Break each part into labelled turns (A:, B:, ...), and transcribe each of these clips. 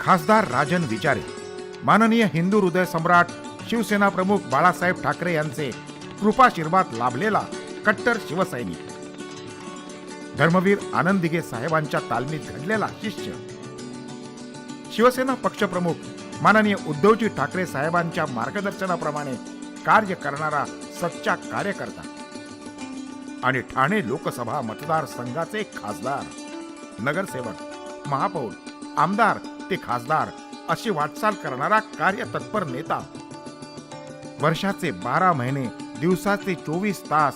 A: खासदार राजन विचारे, माननीय हिंदू हृदय सम्राट शिवसेना प्रमुख बाळासाहेब ठाकरे यांचे कृपाशीर्वाद लाभलेला कट्टर शिवसैनिक, धर्मवीर आनंद दिघे साहेबांच्या तालमीत घडलेला शिष्य, शिवसेना पक्षप्रमुख माननीय उद्धवजी ठाकरे साहेबांच्या मार्गदर्शनाप्रमाणे कार्य करणारा सच्चा कार्यकर्ता आणि ठाणे लोकसभा मतदारसंघाचे खासदार, नगरसेवक, महापौर, आमदार ते खासदार अशी वाटचाल करणारा कार्यतत्पर नेता, वर्षाचे 12 महिने दिवसाचे 24 तास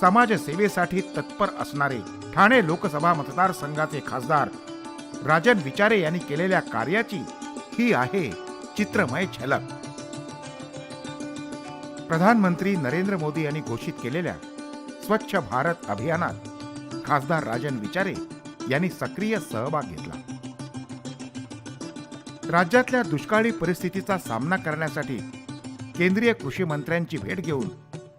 A: समाजसेवेसाठी तत्पर असणारे ठाणे लोकसभा मतदारसंघाचे खासदार राजन विचारे यांनी केलेल्या कार्याची ही आहे चित्रमय झलक. प्रधानमंत्री नरेंद्र मोदी यांनी घोषित केलेल्या स्वच्छ भारत अभियानात खासदार राजन विचारे यांनी सक्रिय सहभाग घेतला. राज्यातल्या दुष्काळी परिस्थितीचा सामना करण्यासाठी केंद्रीय कृषी मंत्र्यांची भेट घेऊन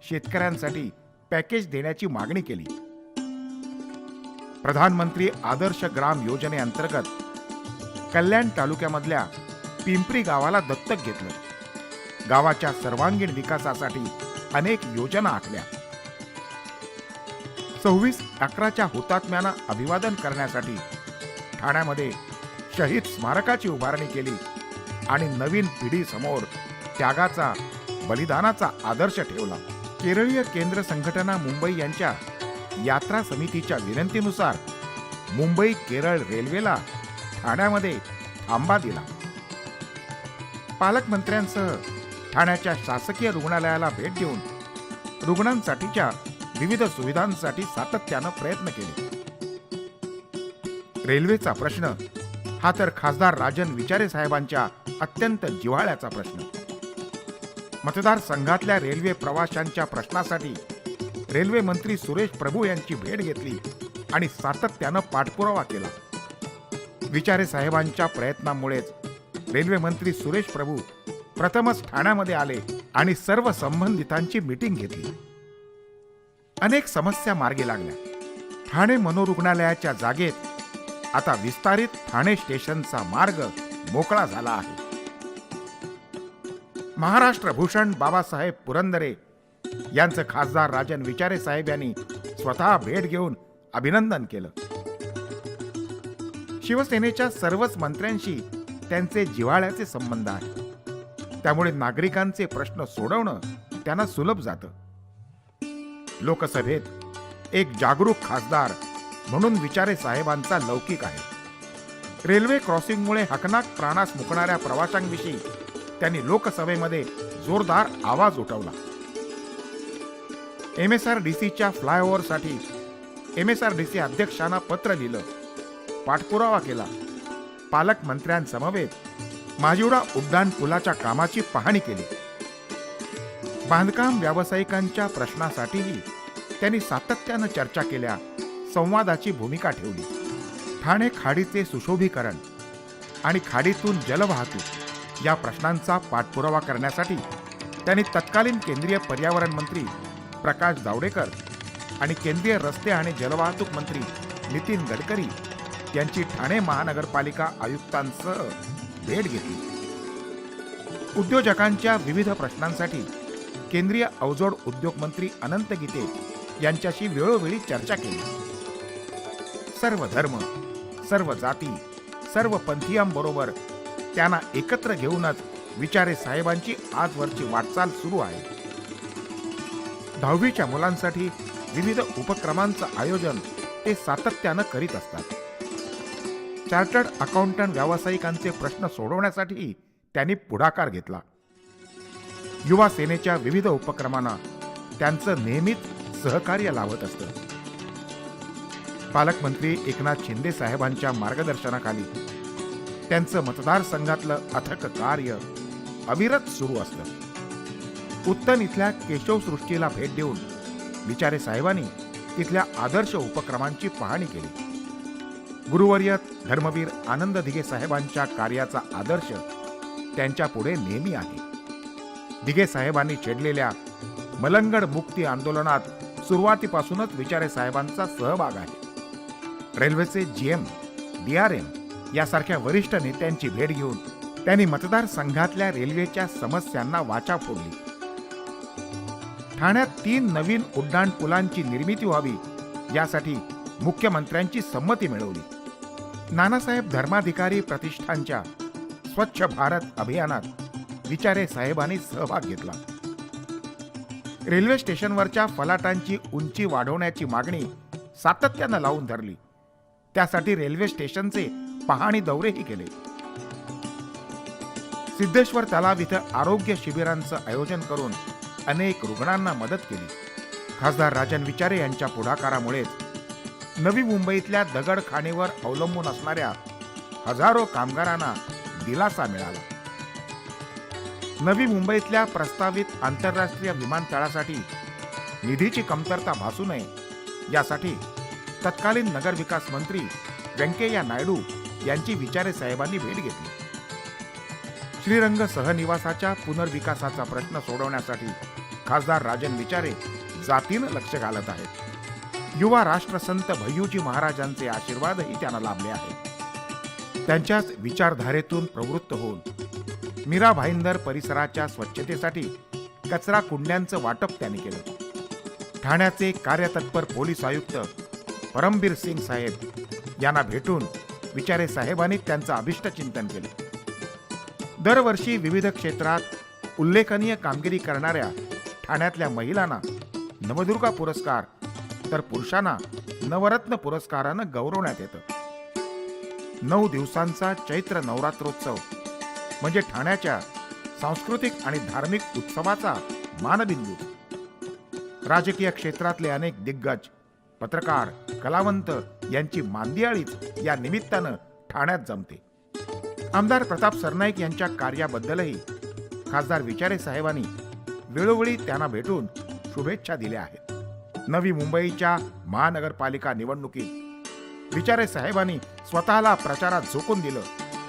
A: शेतकऱ्यांसाठी पॅकेज देण्याची मागणी केली. प्रधानमंत्री आदर्श ग्राम योजनेअंतर्गत कल्याण तालुक्यामधल्या पिंपरी गावाला दत्तक घेतलं. गावाच्या सर्वांगीण विकासासाठी अनेक योजना आखल्या. 26/11च्या हुतात्म्यांना अभिवादन करण्यासाठी ठाण्यामध्ये शहीद स्मारकाची उभारणी केली आणि नवीन पिढीसमोर त्यागाचा, बलिदानाचा आदर्श ठेवला. केरळीय केंद्र संघटना मुंबई यांच्या यात्रा समितीच्या विनंतीनुसार मुंबई केरळ रेल्वेला ठाण्यामध्ये थांबा दिला. पालकमंत्र्यांसह ठाण्याच्या शासकीय रुग्णालयाला भेट देऊन रुग्णांसाठीच्या विविध सुविधांसाठी सातत्यानं प्रयत्न केले. रेल्वेचा प्रश्न हा तर खासदार राजन विचारे साहेबांच्या अत्यंत जिव्हाळ्याचा प्रश्न. मतदारसंघातल्या रेल्वे प्रवाशांच्या प्रश्नासाठी रेल्वे मंत्री सुरेश प्रभू यांची भेट घेतली आणि सातत्यानं पाठपुरावा केला. विचारे साहेबांच्या प्रयत्नांमुळेच रेल्वे मंत्री सुरेश प्रभू प्रथमच ठाण्यामध्ये आले आणि सर्व संबंधितांची मीटिंग घेतली. अनेक समस्या मार्गी लागल्या. ठाणे मनोरुग्णालयाच्या जागेत आता विस्तारित ठाणे स्टेशनचा मार्ग मोकळा झाला आहे. महाराष्ट्र भूषण बाबासाहेब पुरंदरे यांचं खासदार राजन विचारे साहेब यांनी स्वतः भेट घेऊन अभिनंदन केलं. शिवसेनेच्या सर्वच मंत्र्यांशी त्यांचे जिव्हाळ्याचे संबंध आहेत. त्यामुळे नागरिकांचे प्रश्न सोडवणं त्यांना सुलभ जातं. लोकसभेत एक जागरूक खासदार म्हणून विचारे साहेबांचा लौकिक आहे. रेल्वे क्रॉसिंगमुळे हकनाक प्राणास मुकणाऱ्या प्रवाशांविषयी त्यांनी लोकसभेमध्ये जोरदार आवाज उठवला. MSRDCच्या फ्लायओव्हरसाठी MSRDC अध्यक्षांना पत्र लिहिलं, पाठपुरावा केला. पालकमंत्र्यांसमवेत माजिवडा उड्डाण पुलाच्या कामाची पाहणी केली. बांधकाम व्यावसायिकांच्या प्रश्नासाठीही त्यांनी सातत्यानं चर्चा केल्या, संवादाची भूमिका ठेवली. ठाणे खाडीचे सुशोभीकरण आणि खाडीतून जलवाहतूक या प्रश्नांचा पाठपुरावा करण्यासाठी त्यांनी तत्कालीन केंद्रीय पर्यावरण मंत्री प्रकाश जावडेकर आणि केंद्रीय रस्ते आणि जलवाहतूक मंत्री नितीन गडकरी यांची ठाणे महानगरपालिका आयुक्तांसह भेट घेतली. उद्योजकांच्या विविध प्रश्नांसाठी केंद्रीय अवजड उद्योग मंत्री अनंत गीते यांच्याशी वेळोवेळी चर्चा केली. सर्व धर्म, सर्व जाती, सर्व पंथीयांबरोबर त्यांना एकत्र घेऊनच विचारे साहेबांची आजवरची वाटचाल सुरू आहे. 10वीच्या मुलांसाठी विविध उपक्रमांचं आयोजन ते सातत्यानं करीत असतात. चार्टर्ड अकाउंटंट व्यावसायिकांचे प्रश्न सोडवण्यासाठी त्यांनी पुढाकार घेतला. युवा सेनेच्या विविध उपक्रमांना त्यांचं नेहमीच सहकार्य लाभत असतं. पालकमंत्री एकनाथ शिंदे साहेबांच्या मार्गदर्शनाखाली त्यांचं मतदारसंघातलं अथक कार्य अविरत सुरू असतं. उत्तन इथल्या केशवसृष्टीला भेट देऊन विचारे साहेबांनी तिथल्या आदर्श उपक्रमांची पाहणी केली. गुरुवर्य धर्मवीर आनंद दिघे साहेबांच्या कार्याचा आदर्श त्यांच्या पुढे नेहमी आहे. दिघे साहेबांनी छेडलेल्या मलंगड मुक्ती आंदोलनात सुरुवातीपासूनच विचारे साहेबांचा सहभाग आहे. रेल्वेचे GM, DRM यासारख्या वरिष्ठ नेत्यांची भेट घेऊन त्यांनी मतदारसंघातल्या रेल्वेच्या समस्यांना वाचा फोडली. ठाण्यात 3 नवीन उड्डाण पुलांची निर्मिती व्हावी यासाठी मुख्यमंत्र्यांची संमती मिळवली. नानासाहेब धर्माधिकारी प्रतिष्ठानच्या स्वच्छ भारत अभियानात विचारे साहेबांनी सहभाग घेतला. रेल्वे स्टेशनवरच्या फलाटांची उंची वाढवण्याची मागणी सातत्यानं लावून धरली. त्यासाठी रेल्वे स्टेशनचे पाहणी दौरेही केले. सिद्धेश्वर तलाव इथं आरोग्य शिबिरांचं आयोजन करून अनेक रुग्णांना मदत केली. खासदार राजन विचारे यांच्या पुढाकारामुळेच नवी मुंबईतल्या दगडखाणीवर अवलंबून असणाऱ्या हजारो कामगारांना दिलासा मिळाला. नवी मुंबईतल्या प्रस्तावित आंतरराष्ट्रीय विमानतळासाठी निधीची कमतरता भासू नये यासाठी तत्कालीन नगरविकास मंत्री व्यंकय्या नायडू यांची विचारे साहेबांनी भेट घेतली. श्रीरंग सहनिवासाच्या पुनर्विकासाचा प्रश्न सोडवण्यासाठी खासदार राजन विचारे जातीनं लक्ष घालत आहेत. युवा राष्ट्रसंत भय्यूजी महाराजांचे आशीर्वादही त्यांना लाभले आहेत. त्यांच्याच विचारधारेतून प्रवृत्त होऊन मीरा भाईंदर परिसराच्या स्वच्छतेसाठी कचरा कुंड्यांचं वाटप त्यांनी केलं. ठाण्याचे कार्यतत्पर पोलीस आयुक्त परमबीर सिंग साहेब यांना भेटून विचारे साहेबांनी त्यांचं अभिष्टचिंतन केलं. दरवर्षी विविध क्षेत्रात उल्लेखनीय कामगिरी करणाऱ्या ठाण्यातल्या महिलांना नवदुर्गा पुरस्कार तर पुरुषांना नवरत्न पुरस्कारानं गौरवण्यात येतं. 9 दिवसांचा चैत्र नवरात्रोत्सव म्हणजे ठाण्याच्या सांस्कृतिक आणि धार्मिक उत्सवाचा मानबिंदू. राजकीय क्षेत्रातले अनेक दिग्गज, पत्रकार, कलावंत यांची मांदियाळीच या निमित्तानं ठाण्यात जमते. आमदार प्रताप सरनाईक यांच्या कार्याबद्दलही खासदार विचारे साहेबांनी वेळोवेळी त्यांना भेटून शुभेच्छा दिल्या आहेत. नवी मुंबईच्या महानगरपालिका निवडणुकीत विचारे साहेबांनी स्वतःला प्रचारात झोकून दिलं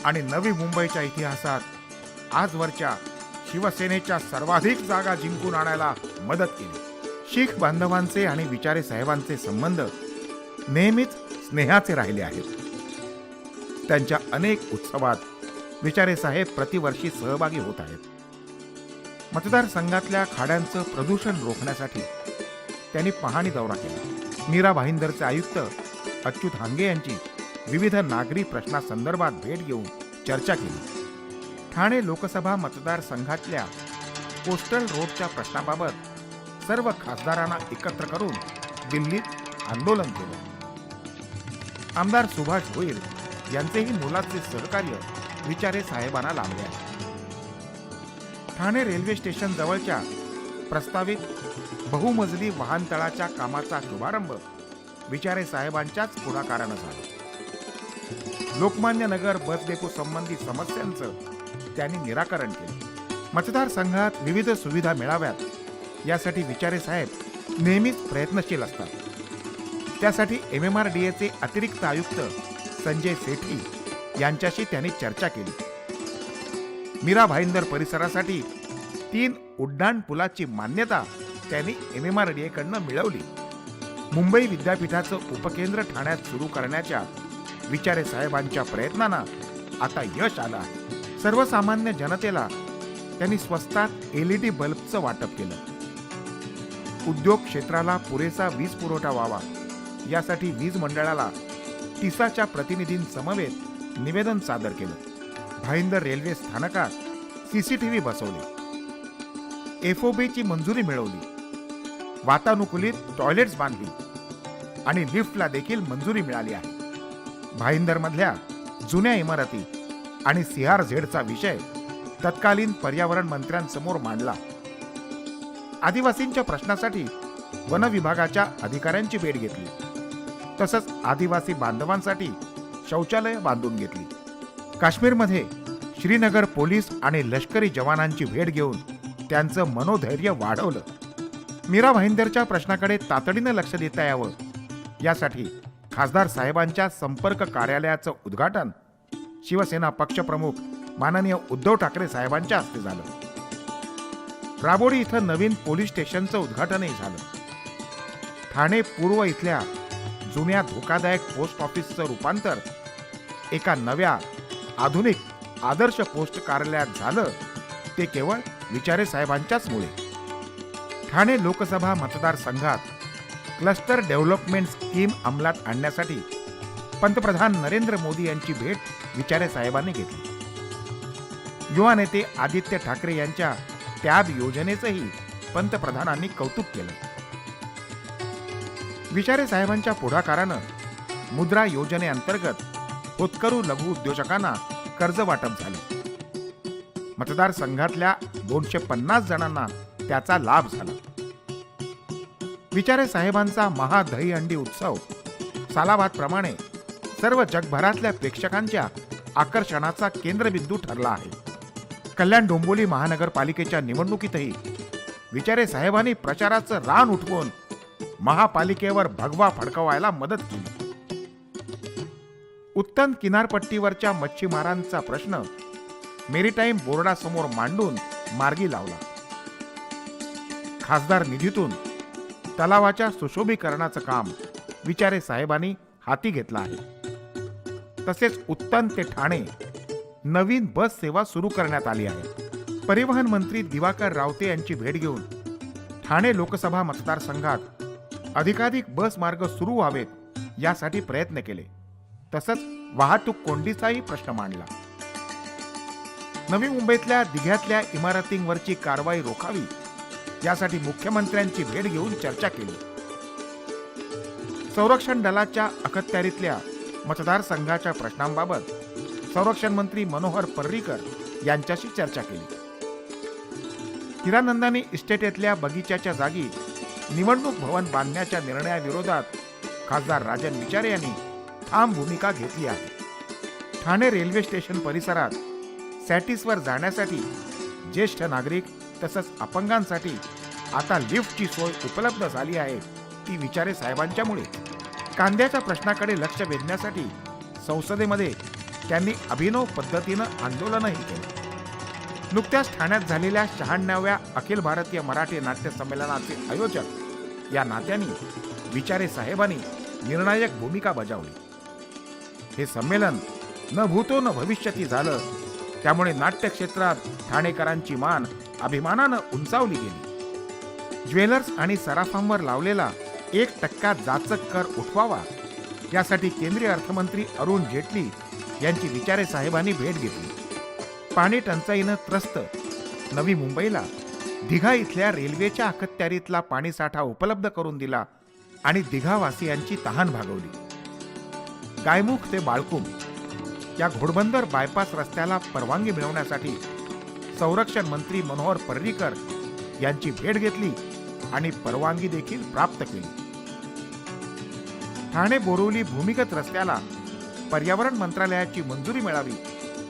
A: आणि नवी मुंबईच्या इतिहासात आजवरच्या शिवसेनेच्या सर्वाधिक जागा जिंकून आणायला मदत केली. शीख बांधवांचे आणि विचारे साहेबांचे संबंध नेहमीच स्नेहाचे राहिले आहेत. त्यांच्या अनेक उत्सवात विचारे साहेब प्रतिवर्षी सहभागी होत आहेत. मतदारसंघातल्या खाड्यांचं प्रदूषण रोखण्यासाठी त्यांनी पाहणी दौरा केला. मीरा भाईंदरचे आयुक्त अच्युत हांगे यांची विविध नागरी प्रश्नासंदर्भात भेट घेऊन चर्चा केली. ठाणे लोकसभा मतदारसंघातल्या कोस्टल रोडच्या प्रश्नाबाबत सर्व खासदारांना एकत्र करून दिल्लीत आंदोलन केलं. आमदार सुभाष भोईर यांचेही मोलाचे सहकार्य विचारे साहेबांना लाभले आहे. ठाणे रेल्वे स्टेशन जवळच्या प्रस्तावित बहुमजली वाहनतळाच्या कामाचा शुभारंभ विचारे साहेबांच्याच पुढाकारानं झाला. लोकमान्य नगर बस डेपो संबंधी समस्यांचं त्यांनी निराकरण केलं. मतदारसंघात विविध सुविधा मिळाव्यात यासाठी विचारे साहेब नेहमीच प्रयत्नशील असतात. त्यासाठी MMRDAचे अतिरिक्त आयुक्त संजय सेठी यांच्याशी त्यांनी चर्चा केली. मीरा भाईंदर परिसरासाठी 3 उड्डाण पुलाची मान्यता त्यांनी MMRDA कडनं मिळवली. मुंबई विद्यापीठाचं उपकेंद्र ठाण्यात सुरू करण्याच्या विचारे साहेबांच्या प्रयत्नांना आता यश आलं आहे. सर्वसामान्य जनतेला त्यांनी स्वस्तात LED बल्बचं वाटप केलं. उद्योग क्षेत्राला पुरेसा वीज पुरवठा व्हावा यासाठी वीज मंडळाला टिसाच्या प्रतिनिधींसमवेत निवेदन सादर केलं. भाईंदर रेल्वे स्थानकात CCTV बसवले. FOBची मंजुरी मिळवली. वातानुकूलित टॉयलेट्स बांधली आणि लिफ्टला देखील मंजुरी मिळाली आहे. भाईंदरमधल्या जुन्या इमारती आणि CRZचा विषय तत्कालीन पर्यावरण मंत्र्यांसमोर मांडला. आदिवासींच्या प्रश्नासाठी वन विभागाच्या अधिकाऱ्यांची भेट घेतली. तसंच आदिवासी बांधवांसाठी शौचालय बांधून घेतली. काश्मीरमध्ये श्रीनगर पोलीस आणि लष्करी जवानांची भेट घेऊन त्यांचं मनोधैर्य वाढवलं. मीरा भाईंदरच्या प्रश्नाकडे तातडीनं लक्ष देता यावं यासाठी खासदार साहेबांच्या संपर्क कार्यालयाचं उद्घाटन शिवसेना पक्षप्रमुख माननीय उद्धव ठाकरे साहेबांच्या हस्ते झालं. राबोडी इथं नवीन पोलीस स्टेशनचं उद्घाटनही झालं. ठाणे पूर्व इथल्या जुन्या धोकादायक पोस्ट ऑफिसचं रूपांतर एका नव्या आधुनिक आदर्श पोस्ट कार्यालयात झालं ते केवळ विचारे साहेबांच्याच मुळे. ठाणे लोकसभा मतदारसंघात क्लस्टर डेव्हलपमेंट स्कीम अंमलात आणण्यासाठी पंतप्रधान नरेंद्र मोदी यांची भेट विचारे साहेबांनी घेतली. युवा नेते आदित्य ठाकरे यांच्या टॅब योजनेचंही पंतप्रधानांनी कौतुक केलं. विचारे साहेबांच्या पुढाकारानं मुद्रा योजनेअंतर्गत होतकरू लघु उद्योजकांना कर्ज वाटप झाले. मतदारसंघातल्या 250 जणांना त्याचा लाभ झाला. विचारे साहेबांचा महादहीहंडी उत्सव सालाबादप्रमाणे सर्व जगभरातल्या प्रेक्षकांच्या आकर्षणाचा केंद्रबिंदू ठरला आहे. कल्याण डोंबिवली महानगरपालिकेच्या निवडणुकीतही विचारे साहेबांनी प्रचाराचं रान उठवून महापालिकेवर भगवा फडकवायला मदत केली. उत्तम किनारपट्टीवरच्या मच्छीमारांचा प्रश्न मेरीटाईम बोर्डासमोर मांडून मार्गी लावला. खासदार निधीतून तलावाच्या सुशोभीकरणाचं काम विचारे साहेबांनी हाती घेतलं आहे. तसेच उत्तम ते ठाणे नवीन बस सेवा सुरू करण्यात आली आहे. परिवहन मंत्री दिवाकर रावते यांची भेट घेऊन ठाणे लोकसभा मतदारसंघात अधिकाधिक बस मार्ग सुरू व्हावेत यासाठी प्रयत्न केले. तसंच वाहतूक कोंडीचाही प्रश्न मांडला. नवी मुंबईतल्या दिघ्यातल्या इमारतींवरची कारवाई रोखावी यासाठी मुख्यमंत्र्यांची भेट घेऊन चर्चा केली. संरक्षण दलाच्या अखत्यारीतल्या मतदारसंघाच्या प्रश्नांबाबत संरक्षण मंत्री मनोहर पर्रीकर यांच्याशी चर्चा केली. हिरानंदानी इस्टेटेतल्या बगीच्याच्या जागी निवडणूक भवन बांधण्याच्या निर्णयाविरोधात खासदार राजन विचारे यांनी ठाम भूमिका घेतली आहे. ठाणे रेल्वे स्टेशन परिसरात सॅटिसवर जाण्यासाठी ज्येष्ठ नागरिक तसंच अपंगांसाठी आता लिफ्टची सोय उपलब्ध झाली आहे ती विचारे साहेबांच्यामुळे. कांद्याच्या प्रश्नाकडे लक्ष वेधण्यासाठी संसदेमध्ये त्यांनी अभिनव पद्धतीनं आंदोलनही केलं. नुकत्याच ठाण्यात झालेल्या 96व्या अखिल भारतीय मराठी नाट्य संमेलनाचे आयोजक या नात्याने विचारे साहेबांनी निर्णायक भूमिका बजावली. हे संमेलन न भूतो न भविष्यती झालं. त्यामुळे नाट्य क्षेत्रात ठाणेकरांची मान अभिमानानं उंचावली गेली. ज्वेलर्स आणि सराफांवर लावलेला 1% जाचक कर उठवावा यासाठी केंद्रीय अर्थमंत्री अरुण जेटली यांची विचारे साहेबांनी भेट घेतली. पाणी टंचाईनं त्रस्त नवी मुंबईला दिघा इथल्या रेल्वेच्या अखत्यारीतला पाणीसाठा उपलब्ध करून दिला आणि दिघावासियांची तहान भागवली. गायमुख ते बाळकुम या घोडबंदर बायपास रस्त्याला परवानगी मिळवण्यासाठी संरक्षण मंत्री मनोहर पर्रीकर यांची भेट घेतली आणि परवानगी देखील प्राप्त केली. ठाणे बोरिवली भूमिगत रस्त्याला पर्यावरण मंत्रालयाची मंजुरी मिळावी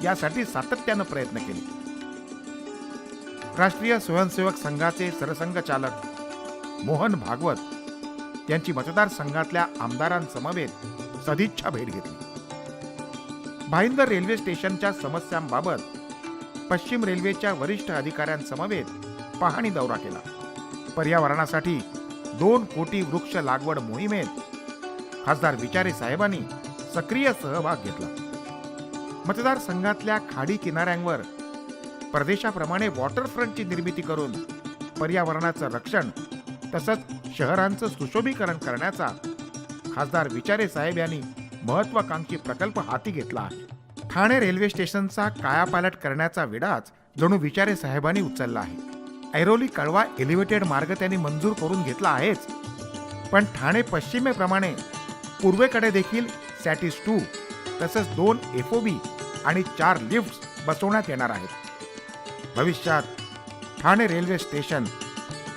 A: यासाठी सातत्यानं प्रयत्न केले. राष्ट्रीय स्वयंसेवक संघाचे सरसंघचालक मोहन भागवत यांची मतदारसंघातल्या आमदारांसमवेत सदिच्छा भेट घेतली. भाईंदर रेल्वे स्टेशनच्या समस्यांबाबत पश्चिम रेल्वेच्या वरिष्ठ अधिकाऱ्यांसमवेत पाहणी दौरा केला. पर्यावरणासाठी 2 कोटी वृक्ष लागवड मोहिमेत खासदार विचारे साहेबांनी सक्रिय सहभाग घेतला. मतदारसंघातल्या खाडी किनाऱ्यांवर प्रदेशाप्रमाणे वॉटरफ्रंटची निर्मिती करून पर्यावरणाचं रक्षण तसंच शहरांचं सुशोभीकरण करण्याचा खासदार विचारे साहेब यांनी महत्वाकांक्षी प्रकल्प हाती घेतला आहे. ठाणे रेल्वे स्टेशनचा कायापालट करण्याचा विडाच जणू विचारे साहेबांनी उचलला आहे. ऐरोली कळवा एलिव्हेटेड मार्ग त्यांनी मंजूर करून घेतला आहेच, पण ठाणे पश्चिमेप्रमाणे पूर्वेकडे देखील सॅटिस 2 तसंच 2 FOB आणि 4 लिफ्ट्स बसवण्यात येणार आहेत. भविष्यात ठाणे रेल्वे स्टेशन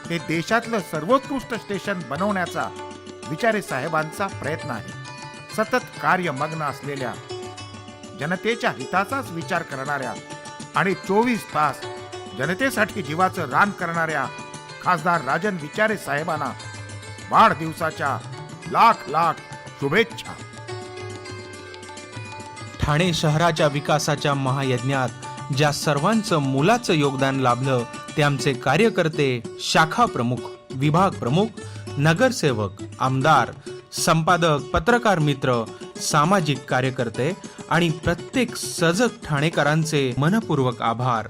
A: हे देशातलं सर्वोत्कृष्ट स्टेशन बनवण्याचा विचारे साहेबांचा प्रयत्न आहे. सतत कार्यमग्न असलेल्या जनतेच्या हिताचाच विचार करणाऱ्या आणि 24 तास जनतेसाठी जीवाचं रान करणाऱ्या खासदार राजन विचारे साहेबांना वाढदिवसाच्या लाख लाख शुभेच्छा.
B: ठाणे शहराच्या विकासाच्या महायज्ञात ज्या सर्वांचं मोलाचं योगदान लाभलं ते आमचे कार्यकर्ते, शाखा प्रमुख, विभाग प्रमुख, नगरसेवक, आमदार, संपादक, पत्रकार मित्र, सामाजिक कार्यकर्ते आणि प्रत्येक सजग ठाणेकरांचे मनपूर्वक आभार.